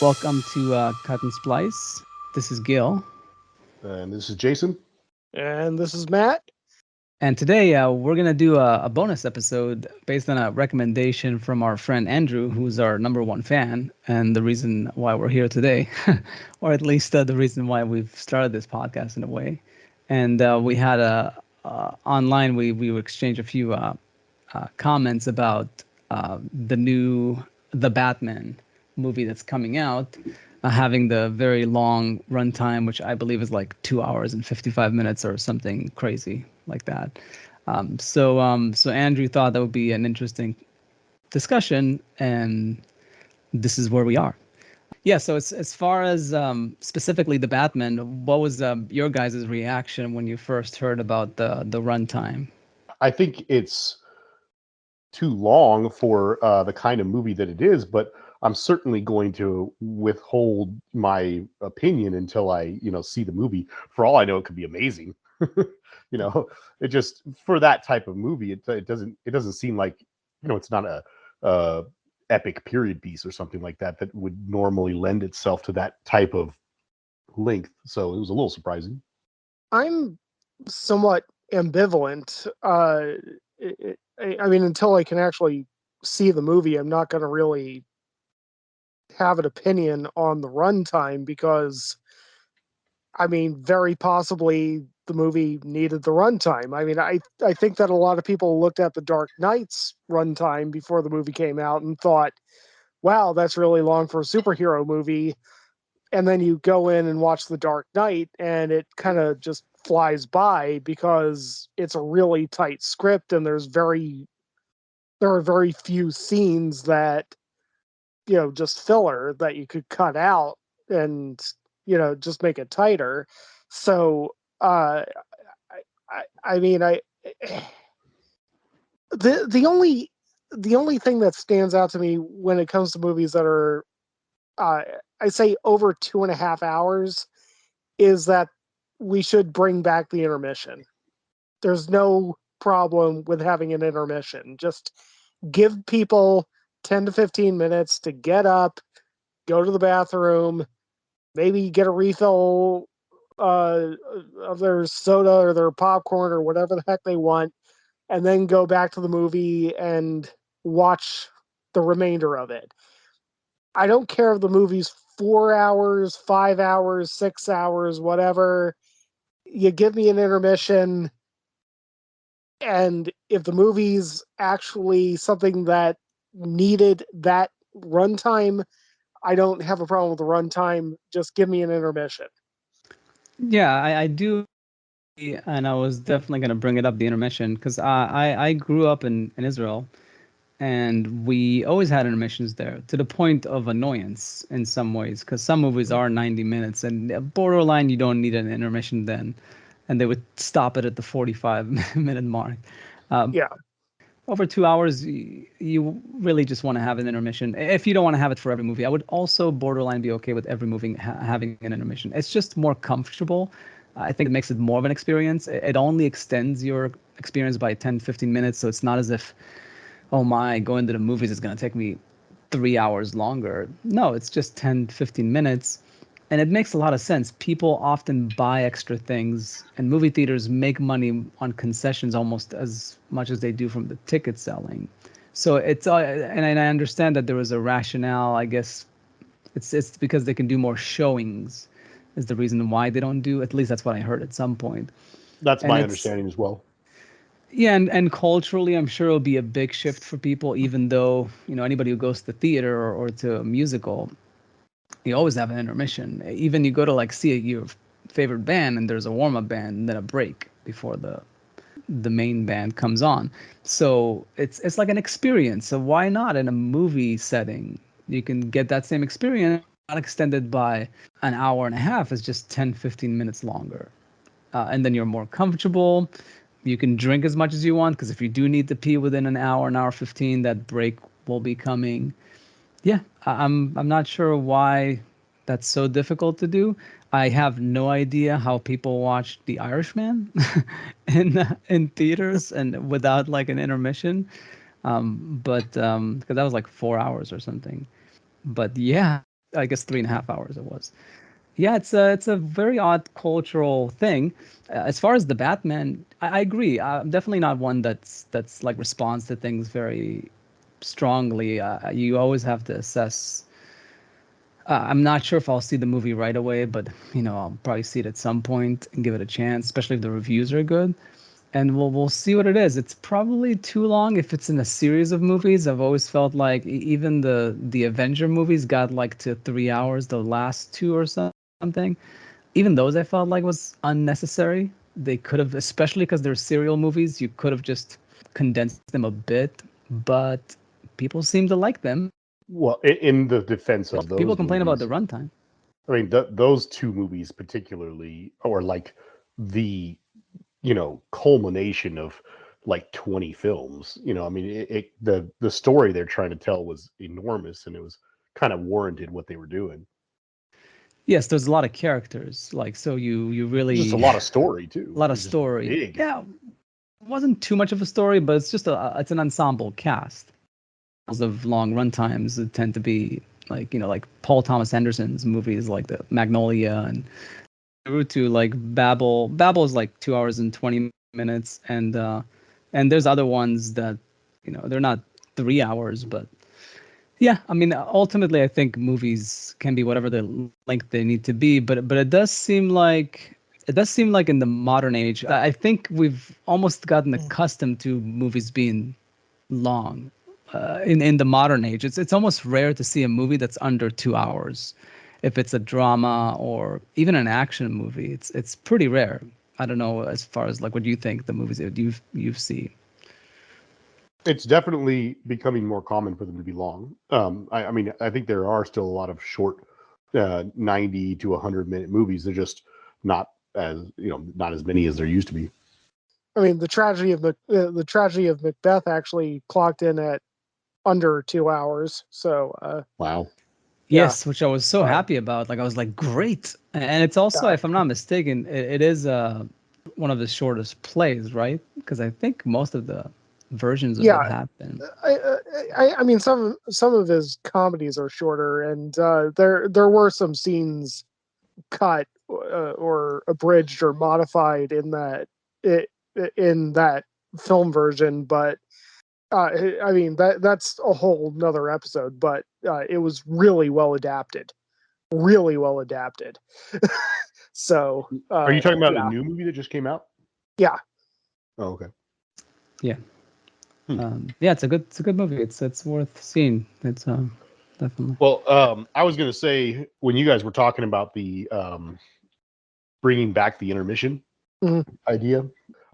Welcome to Cut and Splice. This is Gil. And this is Jason. And this is Matt. And today we're going to do a bonus episode based on a recommendation from our friend Andrew, who's our number one fan, and the reason why we're here today, or at least the reason why we've started this podcast in a way. And we had online, we exchanged a few comments about The Batman movie that's coming out, having the very long runtime, which I believe is like 2 hours and 55 minutes or something crazy like that. So Andrew thought that would be an interesting discussion, and this is where we are. Yeah, so as far as specifically The Batman, what was your guys' reaction when you first heard about the runtime? I think it's too long for the kind of movie that it is, but I'm certainly going to withhold my opinion until I, see the movie. For all I know, it could be amazing. It just for that type of movie, it doesn't seem like, it's not a epic period piece or something like that that would normally lend itself to that type of length. So it was a little surprising. I'm somewhat ambivalent. I mean, until I can actually see the movie, I'm not going to really have an opinion on the runtime because, I mean, very possibly the movie needed the runtime. I mean, I think that a lot of people looked at the Dark Knight's runtime before the movie came out and thought, wow, that's really long for a superhero movie. And then you go in and watch The Dark Knight and it kind of just flies by because it's a really tight script and there are very few scenes that, just filler that you could cut out and, just make it tighter. So, I mean, the only thing that stands out to me when it comes to movies that are, I say over 2.5 hours, is that we should bring back the intermission. There's no problem with having an intermission. Just give people 10 to 15 minutes to get up, go to the bathroom, maybe get a refill of their soda or their popcorn or whatever the heck they want, and then go back to the movie and watch the remainder of it. I don't care if the movie's 4 hours, 5 hours, 6 hours, whatever. You give me an intermission, and if the movie's actually something that needed that runtime, I don't have a problem with the runtime. Just give me an intermission. Yeah, I do. And I was definitely going to bring it up, the intermission, because I grew up in Israel, and we always had intermissions there to the point of annoyance in some ways, because some movies are 90 minutes, and borderline, you don't need an intermission then. And they would stop it at the 45-minute mark. Yeah. Over 2 hours, you really just want to have an intermission. If you don't want to have it for every movie, I would also borderline be okay with every movie having an intermission. It's just more comfortable. I think it makes it more of an experience. It only extends your experience by 10, 15 minutes. So it's not as if, oh my, going to the movies is going to take me 3 hours longer. No, it's just 10, 15 minutes. And it makes a lot of sense. People often buy extra things, and movie theaters make money on concessions almost as much as they do from the ticket selling. So and I understand that there was a rationale. I guess it's because they can do more showings, is the reason why they don't do. At least that's what I heard at some point. That's And my it's understanding as well. yeah, and culturally, I'm sure it'll be a big shift for people. Even though anybody who goes to the theater or to a musical, you always have an intermission. Even you go to like see your favorite band and there's a warm-up band and then a break before the main band comes on. So it's like an experience. So why not in a movie setting? You can get that same experience, not extended by an hour and a half. It's just 10, 15 minutes longer. And then you're more comfortable. You can drink as much as you want, because if you do need to pee within an hour 15, that break will be coming. Yeah, I'm not sure why that's so difficult to do. I have no idea how people watch The Irishman in theaters and without like an intermission. But because that was like 4 hours or something. But yeah, I guess 3.5 hours it was. Yeah, it's a very odd cultural thing. As far as the Batman, I agree. I'm definitely not one that's like responds to things very strongly. You always have to assess. I'm not sure if I'll see the movie right away, but I'll probably see it at some point and give it a chance, especially if the reviews are good. And we'll see what it is. It's probably too long if it's in a series of movies. I've always felt like even the Avenger movies got like to 3 hours, the last two or something. Even those I felt like was unnecessary. They could have, especially because they're serial movies, you could have just condensed them a bit. But people seem to like them. Well, in the defense of People those complain about the movies, runtime. I mean, those two movies particularly, or like the culmination of like 20 films. I mean, the story they're trying to tell was enormous, and it was kind of warranted what they were doing. Yes, there's a lot of characters. Like, so you Just a really lot of story too. a lot It of was just story. big. Yeah, it wasn't too much of a story, but it's just it's an ensemble cast. Of long runtimes that tend to be like Paul Thomas Anderson's movies, like the Magnolia and through to like Babel. Babel is like 2 hours and 20 minutes, and there's other ones that they're not 3 hours, but yeah, I mean ultimately I think movies can be whatever the length they need to be, but it does seem like in the modern age, I think we've almost gotten accustomed to movies being long. In the modern age, it's almost rare to see a movie that's under 2 hours. If it's a drama or even an action movie, it's pretty rare. I don't know as far as like what you think the movies that you've seen. It's definitely becoming more common for them to be long. I mean, I think there are still a lot of short, 90 to 100-minute movies. They're just not not as many as there used to be. I mean, the tragedy of Macbeth actually clocked in at under 2 hours. So, Wow. yeah. Yes, which I was so happy about. Like I was like, great. And it's also, Yeah. if I'm not mistaken, it is one of the shortest plays, right? Because I think most of the versions of it Yeah. have been. I mean, some of his comedies are shorter, and there were some scenes cut or abridged or modified in that film version, but I mean that's a whole nother episode. But it was really well adapted, really well adapted. So Are you talking about a yeah, new movie that just came out? yeah. Oh, okay. Yeah. Hmm. Yeah, it's a good movie. It's worth seeing. It's definitely. Well, I was going to say when you guys were talking about the bringing back the intermission Mhm. idea,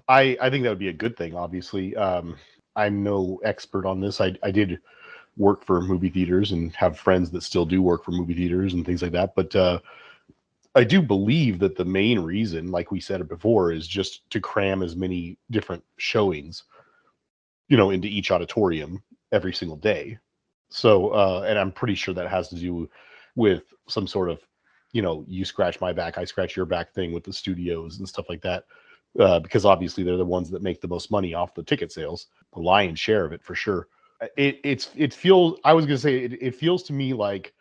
I think that would be a good thing. Obviously, I'm no expert on this. I did work for movie theaters and have friends that still do work for movie theaters and things like that. But I do believe that the main reason, like we said it before, is just to cram as many different showings, into each auditorium every single day. So, and I'm pretty sure that has to do with some sort of, you scratch my back, I scratch your back thing with the studios and stuff like that. Because obviously they're the ones that make the most money off the ticket sales, the lion's share of it for sure. It feels, I was going to say, it feels to me like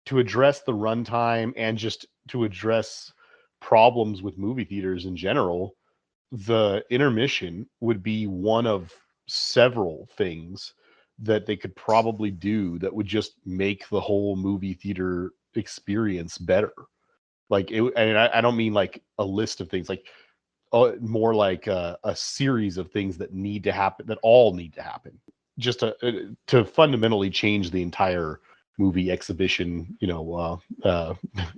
to address the runtime and just to address problems with movie theaters in general, the intermission would be one of several things that they could probably do that would just make the whole movie theater experience better. Like it, and I don't mean like a list of things, like more like a series of things that need to happen, that all need to happen, just to fundamentally change the entire movie exhibition,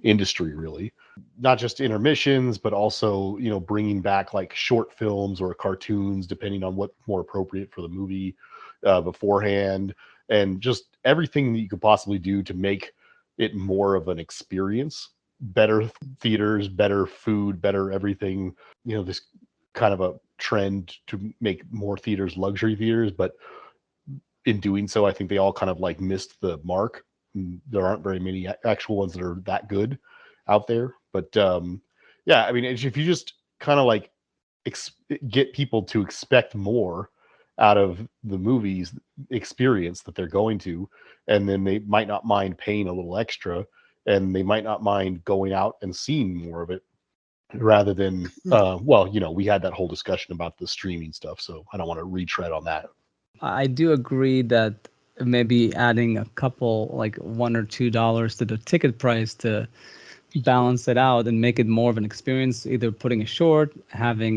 industry, really. Not just intermissions, but also, bringing back like short films or cartoons, depending on what's more appropriate for the movie beforehand, and just everything that you could possibly do to make it more of an experience. Better theaters, better food, better everything. This kind of a trend to make more theaters luxury theaters, but in doing so, I think they all kind of like missed the mark. There aren't very many actual ones that are that good out there. But yeah, I mean, if you just kind of like get people to expect more out of the movie's experience that they're going to, and then they might not mind paying a little extra, and they might not mind going out and seeing more of it, rather than well, we had that whole discussion about the streaming stuff, so I don't want to retread on that. I do agree that maybe adding a couple, like $1 or $2 to the ticket price to balance it out and make it more of an experience, either putting a short, having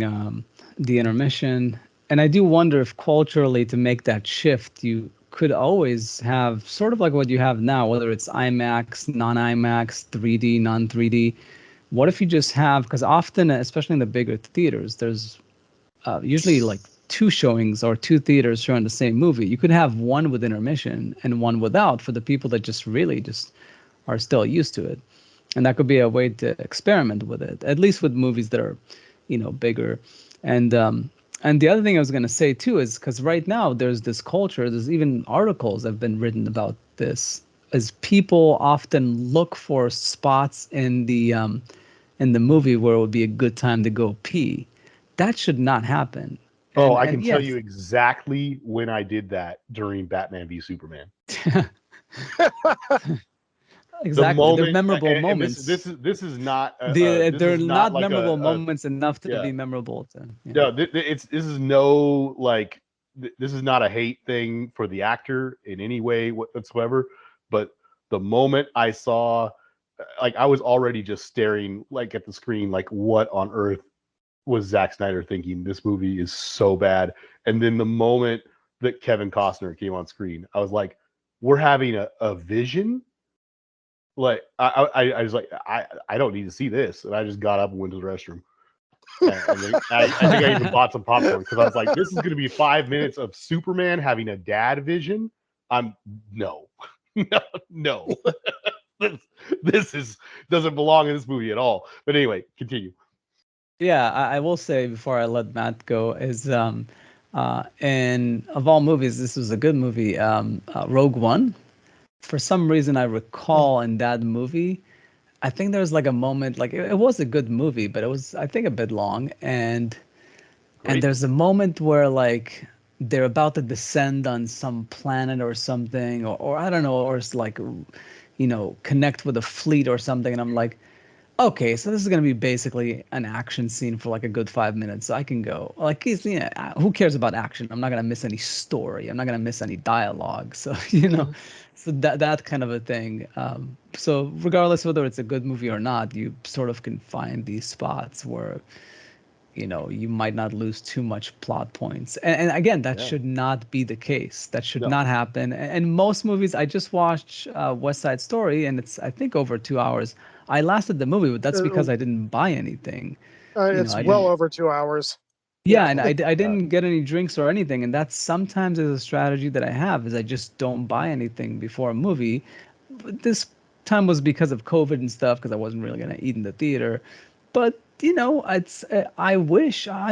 the intermission. And I do wonder if culturally, to make that shift, you could always have sort of like what you have now, whether it's IMAX, non-IMAX, 3D, non-3D. What if you just have, because often, especially in the bigger theaters, there's usually like 2 showings or 2 theaters showing the same movie. You could have one with intermission and one without for the people that just really just are still used to it. And that could be a way to experiment with it, at least with movies that are, bigger. And the other thing I was going to say too is, because right now there's this culture, there's even articles that have been written about this, as people often look for spots in the movie where it would be a good time to go pee. That should not happen. Oh, I can tell you exactly when I did that during Batman v Superman. Exactly, they're memorable moments. This is not. They're not like memorable moments enough to be memorable. No, this is no like. This is not a hate thing for the actor in any way whatsoever. But the moment I saw, like, I was already just staring like at the screen, like, what on earth was Zack Snyder thinking? This movie is so bad. And then the moment that Kevin Costner came on screen, I was like, we're having a vision. Like I was like, I don't need to see this, and I just got up and went to the restroom. And then I think I even bought some popcorn, because I was like, this is going to be 5 minutes of Superman having a dad vision. No. This doesn't belong in this movie at all. But anyway, continue. Yeah, I will say before I let Matt go is, and of all movies, this was a good movie. Rogue One. For some reason, I recall in that movie, I think there was like a moment, like it was a good movie, but it was, I think, a bit long. And there's a moment where like they're about to descend on some planet or something, or I don't know, or it's like, connect with a fleet or something. And I'm like, okay, so this is going to be basically an action scene for like a good 5 minutes. So I can go, like, who cares about action? I'm not going to miss any story. I'm not going to miss any dialogue. So, so that kind of a thing. So regardless whether it's a good movie or not, you sort of can find these spots where, you might not lose too much plot points. And again, that should not be the case. That should not happen. And most movies, I just watched West Side Story, and it's, I think, over 2 hours. I lasted the movie, but that's because I didn't buy anything. It's well over 2 hours. Yeah, and I didn't get any drinks or anything. And that sometimes is a strategy that I have, is I just don't buy anything before a movie. But this time was because of COVID and stuff, because I wasn't really going to eat in the theater. But it's I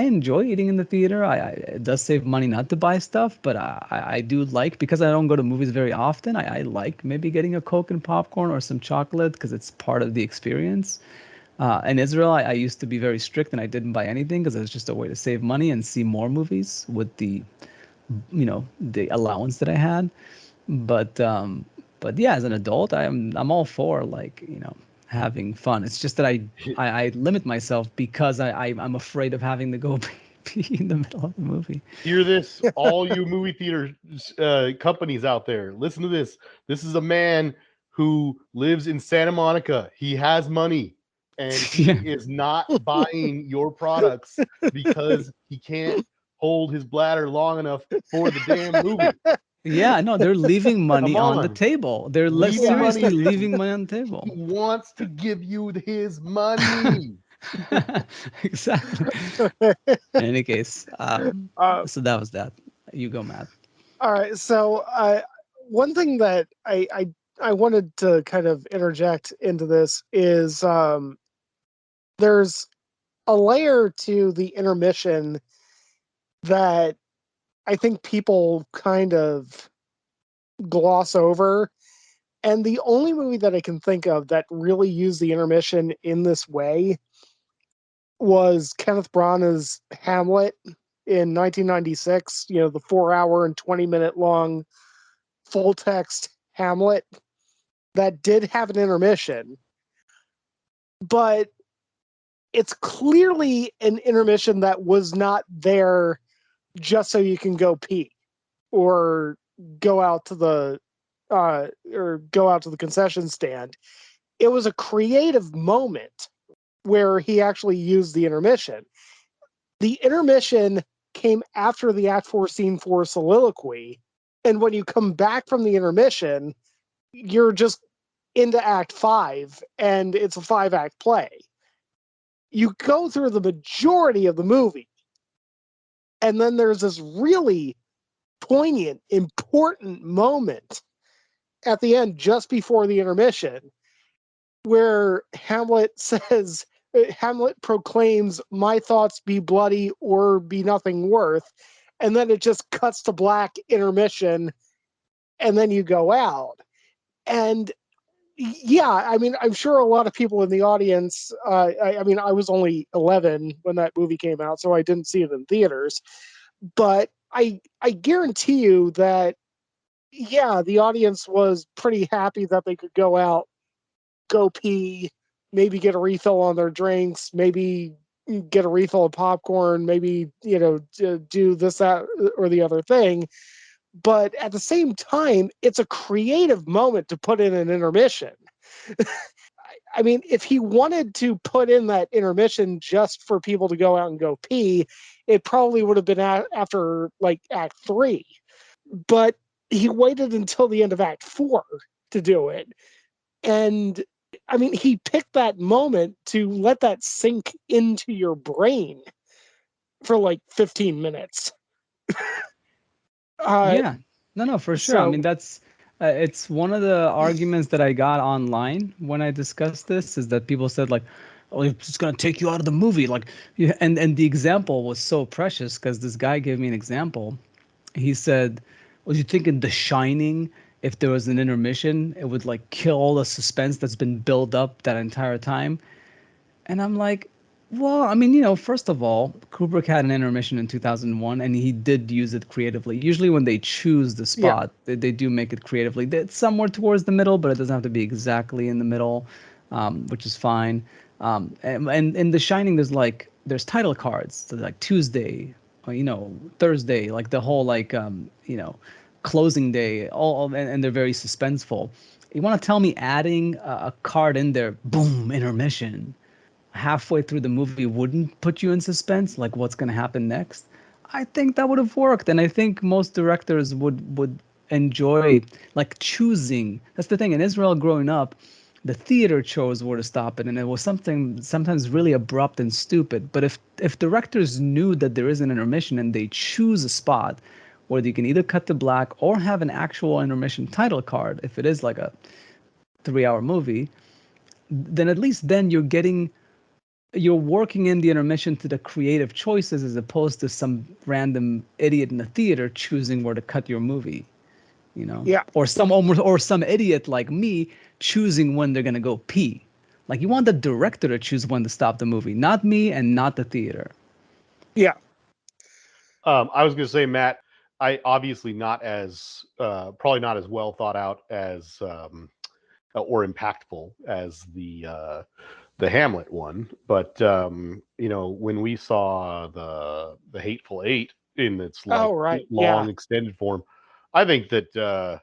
enjoy eating in the theater. It does save money not to buy stuff, but I do like, because I don't go to movies very often, I like maybe getting a Coke and popcorn or some chocolate, because it's part of the experience. In Israel, I used to be very strict, and I didn't buy anything because it was just a way to save money and see more movies with the allowance that I had. But yeah, as an adult, I'm all for, like, having fun. It's just that I limit myself because I'm afraid of having to go pee in the middle of the movie. Hear this, all you movie theater companies out there. Listen to this. This is a man who lives in Santa Monica. He has money, and he is not buying your products because he can't hold his bladder long enough for the damn movie. Yeah, no, they're leaving money on the table. They're seriously leaving money on the table. He wants to give you his money. Exactly. In any case, so that was that. You go, Matt. All right. So one thing that I wanted to kind of interject into this is there's a layer to the intermission that I think people kind of gloss over. And the only movie that I can think of that really used the intermission in this way was Kenneth Branagh's Hamlet in 1996, the 4-hour and 20-minute long full text Hamlet that did have an intermission, but it's clearly an intermission that was not there just so you can go pee or go out to the concession stand. It was a creative moment where he actually used the intermission. The intermission came after the Act 4 Scene 4 soliloquy, and when you come back from the intermission, you're just into Act 5, and it's a 5-act play. You go through the majority of the movie, and then there's this really poignant, important moment at the end, just before the intermission, where Hamlet proclaims, "My thoughts be bloody or be nothing worth," and then it just cuts to black, intermission, and then you go out. And yeah, I mean, I'm sure a lot of people in the audience, I mean, I was only 11 when that movie came out, so I didn't see it in theaters, but I guarantee you that, yeah, the audience was pretty happy that they could go out, go pee, maybe get a refill on their drinks, maybe get a refill of popcorn, maybe, do this, that, or the other thing. But at the same time, it's a creative moment to put in an intermission. I mean, if he wanted to put in that intermission just for people to go out and go pee, it probably would have been after like Act 3. But he waited until the end of Act 4 to do it. And I mean, he picked that moment to let that sink into your brain for like 15 minutes. Yeah, no, for sure. I mean, that's it's one of the arguments that I got online when I discussed this, is that people said like, "Oh, it's gonna take you out of the movie." Like, yeah, and the example was so precious because this guy gave me an example. He said, "Was you thinking The Shining? If there was an intermission, it would like kill all the suspense that's been built up that entire time." And I'm like, well, I mean, first of all, Kubrick had an intermission in 2001, and he did use it creatively. Usually, when they choose the spot, they do make it creatively. It's somewhere towards the middle, but it doesn't have to be exactly in the middle, which is fine. And in The Shining, there's title cards, so like Tuesday, or, Thursday, like the whole closing day, and they're very suspenseful. You want to tell me adding a card in there, boom, intermission, halfway through the movie wouldn't put you in suspense, like what's going to happen next? I think that would have worked, and I think most directors would enjoy like choosing. That's the thing. In Israel, growing up, the theater chose where to stop it, and it was something sometimes really abrupt and stupid. But if directors knew that there is an intermission and they choose a spot where you can either cut to black or have an actual intermission title card, if it is like a 3-hour movie, then at least then you're working in the intermission to the creative choices, as opposed to some random idiot in the theater choosing where to cut your movie, Yeah. or some idiot like me choosing when they're gonna go pee. Like, you want the director to choose when to stop the movie, not me and not the theater. Yeah. I was going to say, Matt, I obviously not as probably not as well thought out as or impactful as the Hamlet one, but when we saw the Hateful Eight in its like long extended form, I think that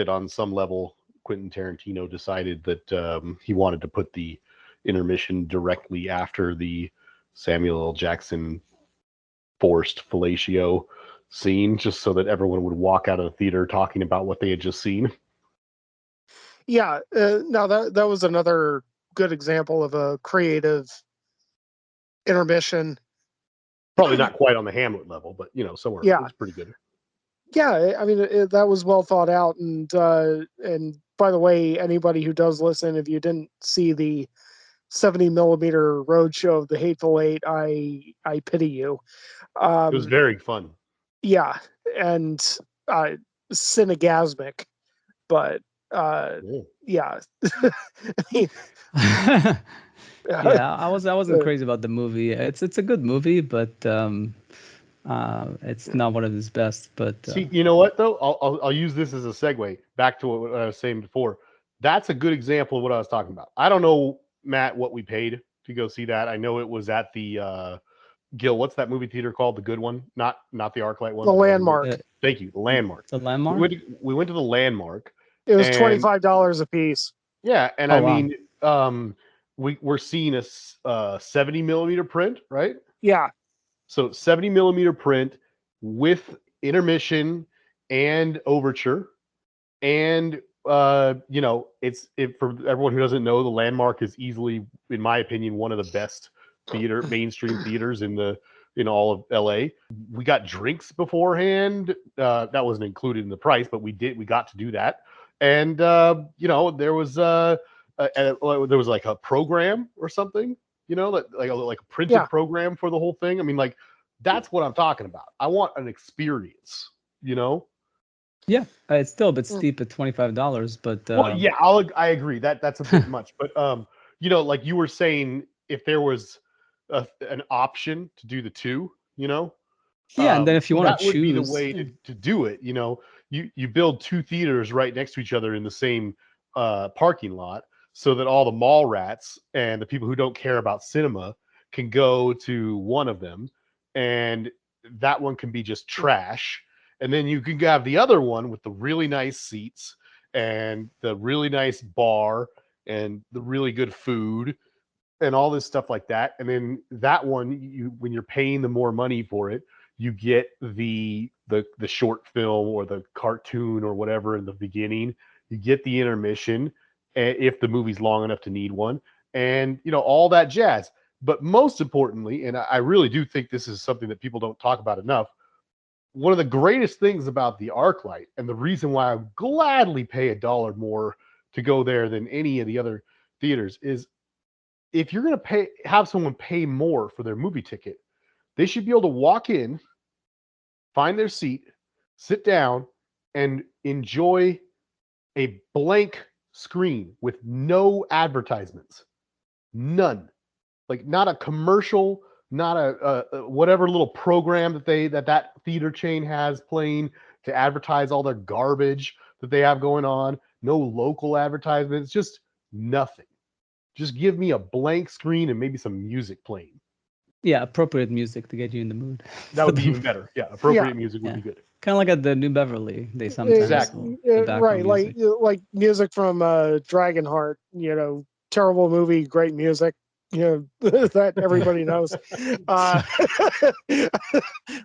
on some level Quentin Tarantino decided that he wanted to put the intermission directly after the Samuel L. Jackson forced fellatio scene, just so that everyone would walk out of the theater talking about what they had just seen. Yeah, no, that was another good example of a creative intermission. Probably not quite on the Hamlet level, but somewhere it was pretty good. Yeah, I mean, that was well thought out, and by the way, anybody who does listen, if you didn't see the 70mm roadshow of the Hateful Eight, I pity you. It was very fun. Yeah, and synergasmic, but yeah. I mean, Yeah, I wasn't crazy about the movie. It's a good movie, but it's not one of his best. But See, you know what though? I'll use this as a segue back to what I was saying before. That's a good example of what I was talking about. I don't know, Matt, what we paid to go see that. I know it was at the Gil. What's that movie theater called? The good one, not the ArcLight one. The Landmark. Thank you, the Landmark. The Landmark. We went to the Landmark. It was and, $25 a piece. Yeah, and Oh, I wow. mean, we're seeing a 70 millimeter print, right? Yeah. So 70 millimeter print with intermission and overture. And you know, for everyone who doesn't know, the Landmark is easily, in my opinion, one of the best mainstream theaters in all of LA. We got drinks beforehand. That wasn't included in the price, but we got to do that. And you know, there was like a program or something, you know, like a printed program for the whole thing. I mean, like, that's what I'm talking about. I want an experience, you know. Yeah, it's still a bit steep at $25, but well, yeah, I agree that's a bit much, but you know, like you were saying, if there was an option to do the two, you know, yeah, and then if you want to choose, that would be the way to do it. You know, you build two theaters right next to each other in the same parking lot, so that all the mall rats and the people who don't care about cinema can go to one of them, and that one can be just trash. And then you can have the other one with the really nice seats and the really nice bar and the really good food and all this stuff like that. And then that one, when you're paying the more money for it, you get the short film or the cartoon or whatever in the beginning. You get the intermission, if the movie's long enough to need one, and you know, all that jazz. But most importantly, and I really do think this is something that people don't talk about enough, one of the greatest things about the ArcLight, and the reason why I would gladly pay $1 more to go there than any of the other theaters, is if you're going to have someone pay more for their movie ticket, they should be able to walk in, find their seat, sit down, and enjoy a blank screen with no advertisements. None. Like, not a commercial, not a whatever little program that theater chain has playing to advertise all their garbage that they have going on. No local advertisements, just nothing. Just give me a blank screen and maybe some music playing. Yeah, appropriate music to get you in the mood. That would be even better. Yeah, appropriate music would be good. Kind of like at the New Beverly, they sometimes exactly right, music. like music from Dragonheart. You know, terrible movie, great music. You know, that everybody knows.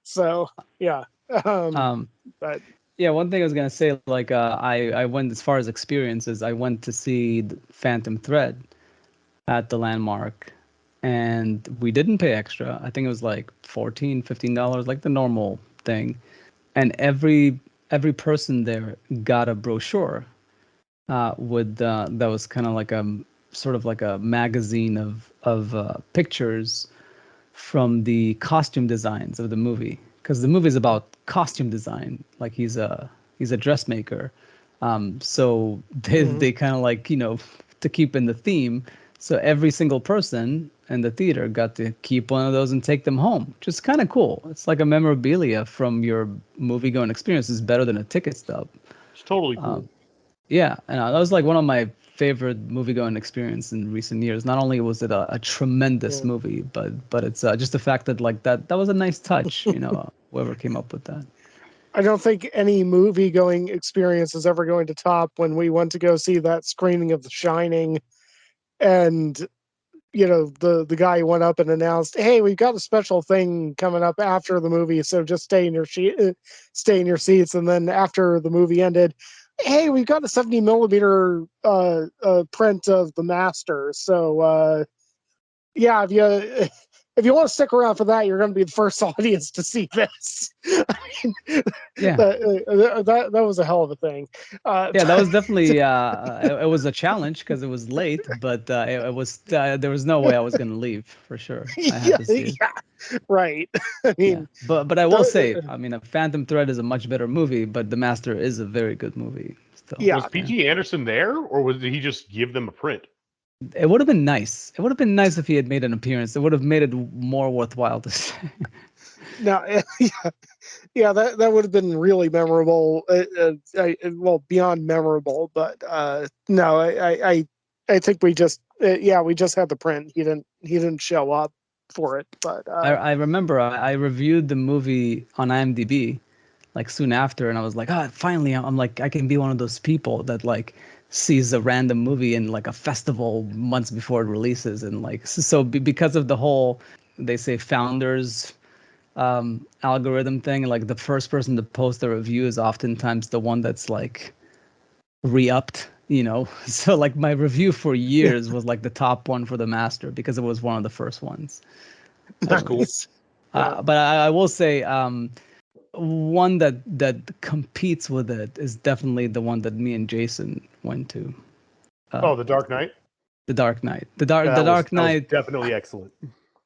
So yeah, but yeah, one thing I was gonna say, like I went, as far as experiences, I went to see Phantom Thread at the Landmark, and we didn't pay extra. I think it was like $14-15, like the normal thing. And every person there got a brochure with that was kind of like a sort of like a magazine of pictures from the costume designs of the movie, because the movie is about costume design. Like he's a dressmaker, so they kind of, like, you know, to keep in the theme. So every single person in the theater got to keep one of those and take them home, which is kind of cool. It's like a memorabilia from your movie going experience. It's better than a ticket stub. It's totally cool. Yeah, and that was like one of my favorite movie going experience in recent years. Not only was it a tremendous movie, but it's just the fact that, like, that was a nice touch. You know, whoever came up with that. I don't think any movie going experience is ever going to top when we went to go see that screening of The Shining. And, you know, the guy went up and announced, "Hey, we've got a special thing coming up after the movie, so just stay in your seats." And then after the movie ended, "Hey, we've got a 70 millimeter print of The Master. So yeah, if you want to stick around for that, you're going to be the first audience to see this." I mean, yeah, that was a hell of a thing. Yeah, that was definitely it was a challenge because it was late, but it was there was no way I was going to leave, for sure. I had to see it. Yeah, right. I mean, but I will say, I mean, a Phantom Thread is a much better movie, but The Master is a very good movie still. Yeah. Was P.T. Anderson there, or did he just give them a print? It would have been nice. It would have been nice if he had made an appearance. It would have made it more worthwhile to say. No, yeah, that would have been really memorable. Well, beyond memorable, but no, I think we just we just had the print. He didn't show up for it, but I remember I reviewed the movie on IMDb like soon after, and I was like, finally, I'm like, I can be one of those people that like sees a random movie in like a festival months before it releases, and like because of the whole, they say founders algorithm thing, like the first person to post a review is oftentimes the one that's like re-upped, so like my review for years was like the top one for the master because it was one of the first ones. That's cool. nice. Yeah. But I will say one that competes with it is definitely the one that me and Jason went to. The Dark Knight. The Dark Knight. The Yeah, Dark that was Knight. definitely excellent.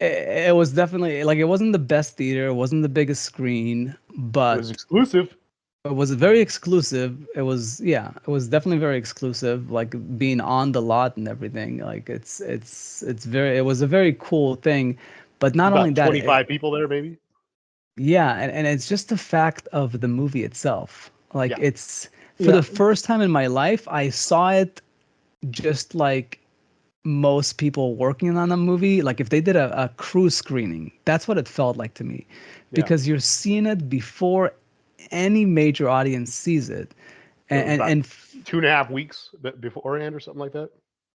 It was definitely like, it wasn't the best theater, it wasn't the biggest screen, It but was exclusive. it was very exclusive. It was definitely very exclusive. Like being on the lot and everything. Like it was a very cool thing. But not only About that, 25 people there, maybe. yeah, and it's just the fact of the movie itself. Like Yeah. it's for the first time in my life, I saw it just like most people working on a movie. Like if they did a crew screening, that's what it felt like to me, because you're seeing it before any major audience sees it, So it was about and 2.5 weeks beforehand or something like that.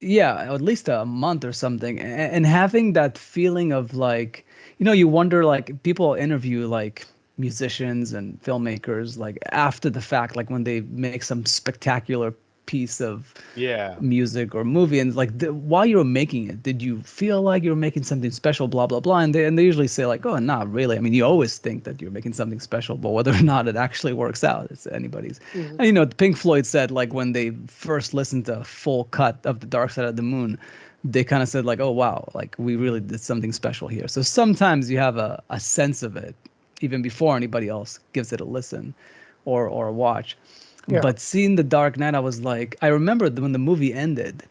yeah, at least a month or something, and having that feeling of like, you wonder, like people interview like musicians and filmmakers like after the fact, like when they make some spectacular piece of Yeah. music or movie, and like while you were making it, did you feel like you were making something special, blah blah blah, and they usually say like, oh, not really. I mean, you always think that you're making something special, but whether or not it actually works out, it's anybody's. Mhm. And Pink Floyd said like when they first listened to full cut of The Dark Side of the Moon, they kind of said like, oh wow, like we really did something special here. So sometimes you have a sense of it even before anybody else gives it a listen or a watch. Yeah. But seeing The Dark Knight, I was like, I remember when the movie ended,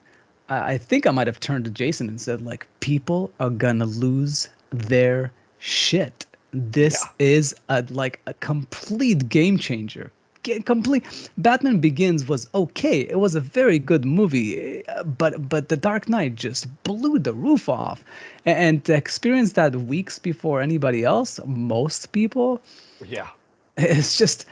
I think I might have turned to Jason and said, like, people are gonna lose their shit. This is a complete game changer. Complete. Batman Begins was okay. It was a very good movie, but The Dark Knight just blew the roof off. And to experience that weeks before anybody else, most people, Yeah. it's just,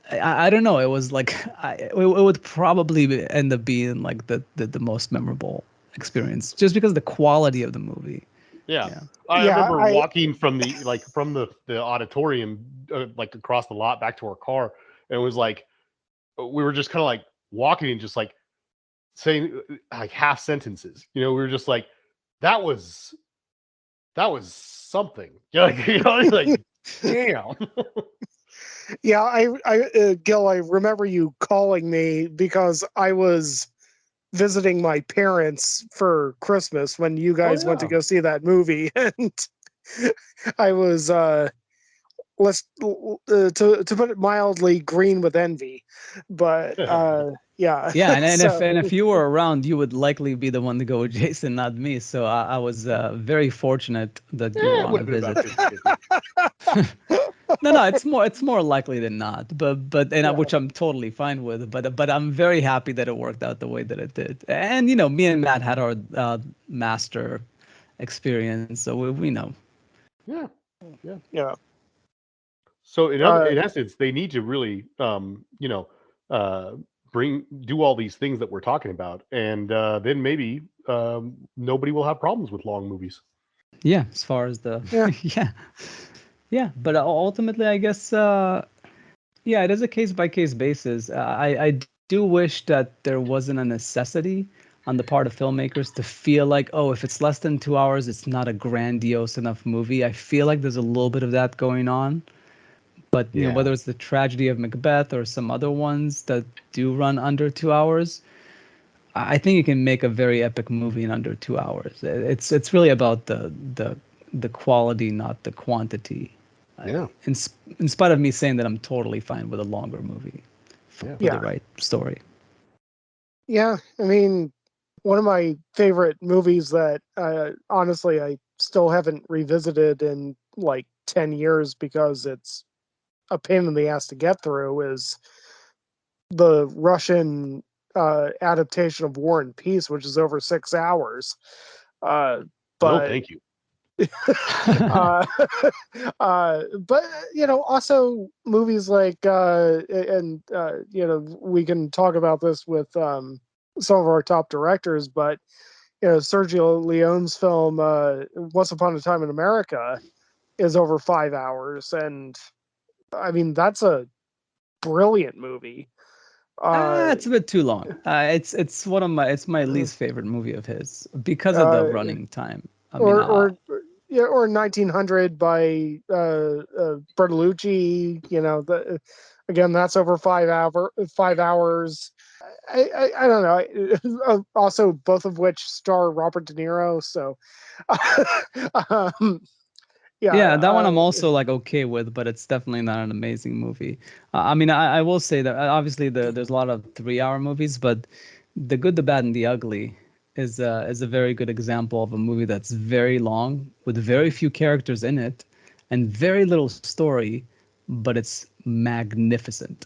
I don't know. It was like it would probably end up being like the most memorable experience, just because of the quality of the movie. Yeah. Yeah. I remember walking from the auditorium like across the lot back to our car, and it was like we were just kind of like walking and just like saying like half sentences. We were just like, that was something. Like damn. Yeah, Gil, I remember you calling me because I was visiting my parents for Christmas when you guys went to go see that movie, and I was let's to put it mildly, green with envy. But yeah, Yeah, and so, if you were around, you would likely be the one to go with Jason, not me. So I was very fortunate that you were It on would a have been about visit. 50-50. No, it's more likely than not. But Yeah. which I'm totally fine with. But I'm very happy that it worked out the way that it did. And me and Matt had our master experience, so we know. Yeah. yeah. So in essence, they need to really uh do all these things that we're talking about, and then maybe nobody will have problems with long movies. Yeah, as far as the Yeah. yeah. But ultimately, I guess yeah, it is a case by case basis. I do wish that there wasn't a necessity on the part of filmmakers to feel like, oh, if it's less than 2 hours, it's not a grandiose enough movie. I feel like there's a little bit of that going on. But Yeah. whether it's the tragedy of Macbeth or some other ones that do run under 2 hours, I think you can make a very epic movie in under 2 hours. It's really about the quality, not the quantity. Yeah. In spite of me saying that I'm totally fine with a longer movie for Yeah. the right story. Yeah, I mean, one of my favorite movies that honestly I still haven't revisited in like 10 years because it's a pain in the ass to get through is the Russian adaptation of War and Peace, which is over 6 hours. No, But thank you. but also movies like and we can talk about this with some of our top directors, but Sergio Leone's film Once Upon a Time in America is over 5 hours, and I mean that's a brilliant movie. It's a bit too long. It's it's my least favorite movie of his because of the running time. I mean, or 1900 by Bertolucci. Again, that's over 5 hours. I don't know. Also, both of which star Robert De Niro. So, um, yeah, that one I'm also like okay with, but it's definitely not an amazing movie. I mean, I will say that obviously there's a lot of 3 hour movies, but The Good, the Bad, and the Ugly is a very good example of a movie that's very long with very few characters in it and very little story, but it's magnificent.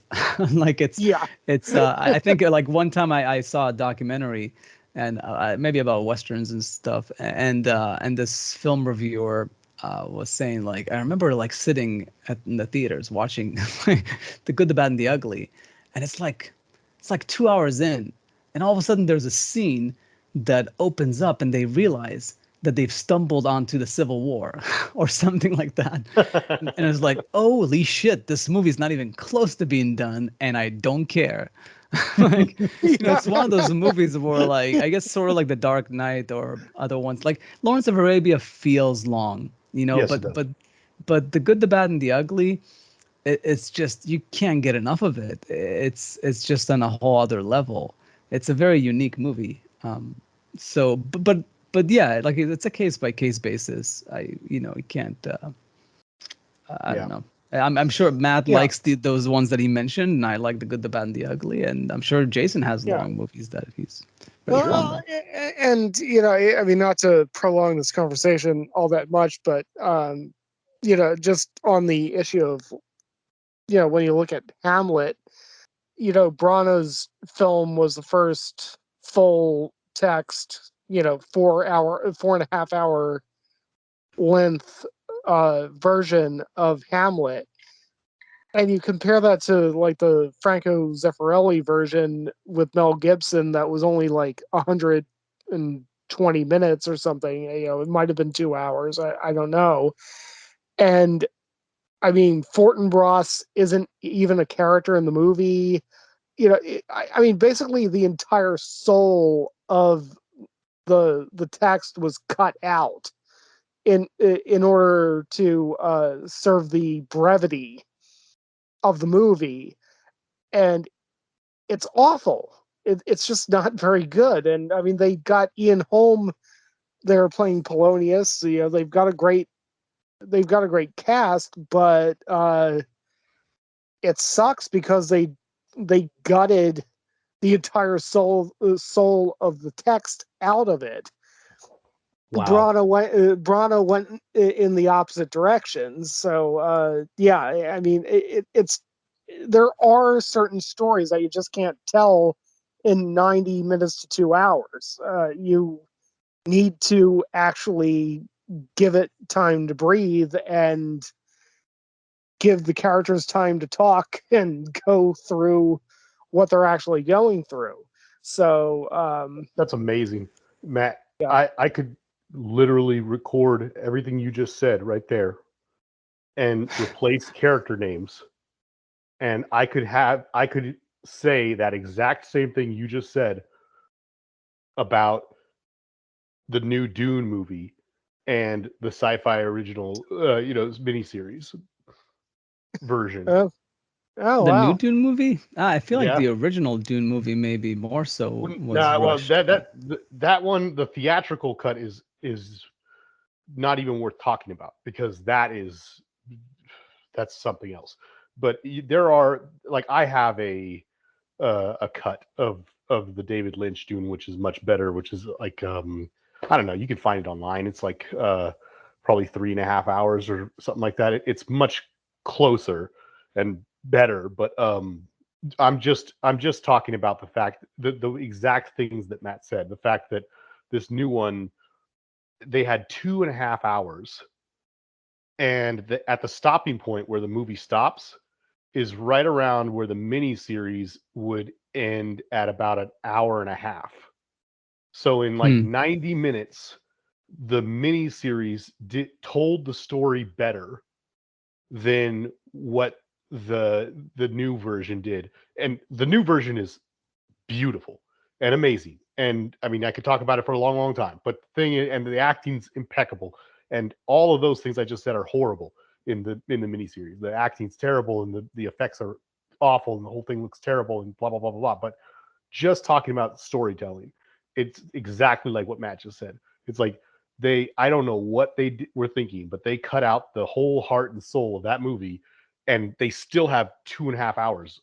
Like it's I think like one time I saw a documentary and maybe about westerns and stuff, and this film reviewer was saying like I remember like sitting in the theaters watching The Good, the Bad, and the Ugly, and it's like 2 hours in, and all of a sudden there's a scene that opens up and they realize that they've stumbled onto the Civil War or something like that. And it's like, holy shit, this movie's not even close to being done, and I don't care. Like, it's one of those movies where, like, I guess sort of like The Dark Knight or other ones. Like Lawrence of Arabia feels long, Yes, it but does. but The Good, the Bad, and the Ugly, it's just you can't get enough of it. It's just on a whole other level. It's a very unique movie. So, but yeah, like it's a case by case basis. You can't. I don't know. I'm sure Matt Yeah. likes those ones that he mentioned, and I like The Good, the Bad, and the Ugly, and I'm sure Jason has Yeah. long movies that he's very fond of. And I mean, not to prolong this conversation all that much, but just on the issue of when you look at Hamlet, Branagh's film was the first full text, 4.5 hour length version of Hamlet. And you compare that to like the Franco Zeffirelli version with Mel Gibson that was only like 120 minutes or something. It might have been 2 hours. I don't know. And I mean, Fortinbras isn't even a character in the movie. I mean, basically the entire soul of the text was cut out in order to serve the brevity of the movie, and it's awful. It's just not very good. And I mean, they got Ian Holm there playing Polonius. They've got a great cast, but it sucks because they gutted the entire soul of the text out of it. Wow. Brana went in the opposite direction. So yeah, I mean, it's there are certain stories that you just can't tell in 90 minutes to 2 hours. You need to actually give it time to breathe and give the characters time to talk and go through what they're actually going through. So That's amazing, Matt. yeah. I could literally record everything you just said right there and replace character names, and I could say that exact same thing you just said about the new Dune movie and the sci-fi original miniseries version. Oh The new wow. Dune movie? I feel like Yeah. the original Dune movie maybe more so was Nah, well, rushed. that one, the theatrical cut is not even worth talking about because that's something else. But there are, like, I have a cut of of the David Lynch Dune, which is much better, which is like I don't know, you can find it online. It's like probably 3.5 hours or something like that. It's much closer and better, but I'm just talking about the fact that the exact things that Matt said. The fact that this new one, they had 2.5 hours, and at the stopping point where the movie stops is right around where the mini series would end at about an hour and a half. So in like 90 minutes, the mini series told the story better than what the new version did. And the new version is beautiful and amazing. And I mean, I could talk about it for a long, long time, but the thing is, and the acting's impeccable. And all of those things I just said are horrible in the miniseries. The acting's terrible and the effects are awful and the whole thing looks terrible and blah, blah, blah, blah, blah. But just talking about storytelling, it's exactly like what Matt just said. It's like I don't know what they were thinking, but they cut out the whole heart and soul of that movie, and they still have 2.5 hours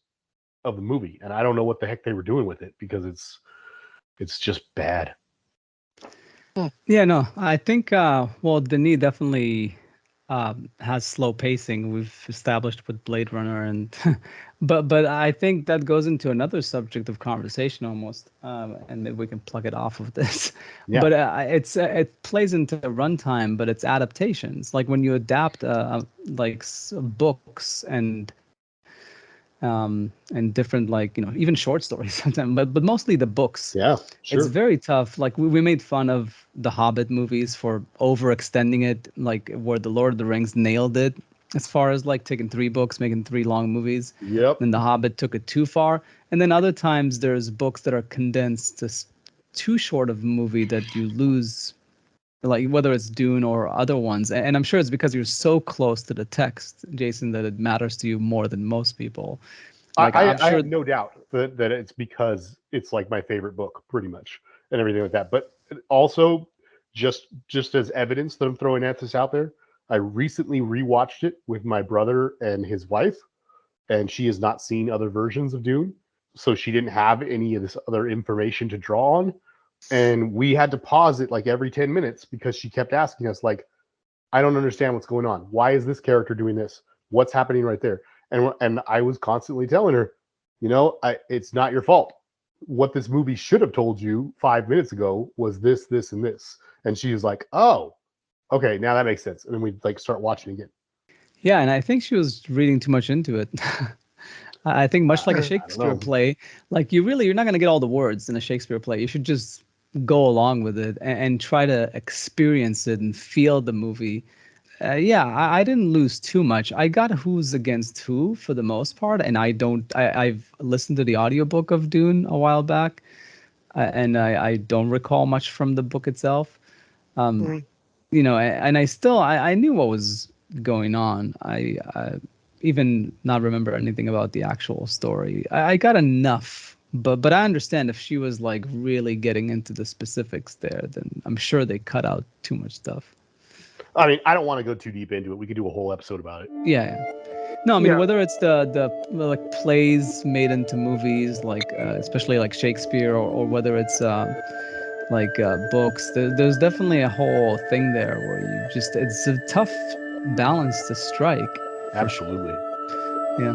of the movie. And I don't know what the heck they were doing with it, because it's just bad. Yeah, no, I think, well, Denis definitely has slow pacing. We've established with Blade Runner, and but I think that goes into another subject of conversation almost, and maybe we can plug it off of this. Yeah. But it plays into runtime, but it's adaptations. Like when you adapt books and different, like, you know, even short stories sometimes, but mostly the books. Yeah, sure. It's very tough. Like we made fun of the Hobbit movies for overextending it, like where the Lord of the Rings nailed it as far as like taking 3 books, making 3 long movies. Yep. Then the Hobbit took it too far. And then other times there's books that are condensed to too short of a movie that you lose, like whether it's Dune or other ones. And I'm sure it's because you're so close to the text, Jason, that it matters to you more than most people. Like, I have no doubt that it's because it's like my favorite book, pretty much, and everything like that. But also, just as evidence that I'm throwing at this out there, I recently rewatched it with my brother and his wife, and she has not seen other versions of Dune, so she didn't have any of this other information to draw on. And we had to pause it like every 10 minutes because she kept asking us, like, I don't understand what's going on. Why is this character doing this? What's happening right there? And I was constantly telling her, you know, it's not your fault. What this movie should have told you 5 minutes ago was this, this, and this. And she was like, oh, okay, now that makes sense. And then we'd like start watching again. Yeah, and I think she was reading too much into it. I think much like a Shakespeare play, like you're not going to get all the words in a Shakespeare play. You should just go along with it and try to experience it and feel the movie. I didn't lose too much. I got who's against who for the most part, and I've listened to the audiobook of Dune a while back, and I don't recall much from the book itself. You know, and I knew what was going on. I even not remember anything about the actual story. I got enough, but I understand if she was like really getting into the specifics there, then I'm sure they cut out too much stuff. I mean, I don't want to go too deep into it. We could do a whole episode about it. Yeah. No, I mean, whether it's the like plays made into movies, like especially like Shakespeare, or whether it's books, there's definitely a whole thing there where it's a tough balance to strike. Absolutely. Yeah.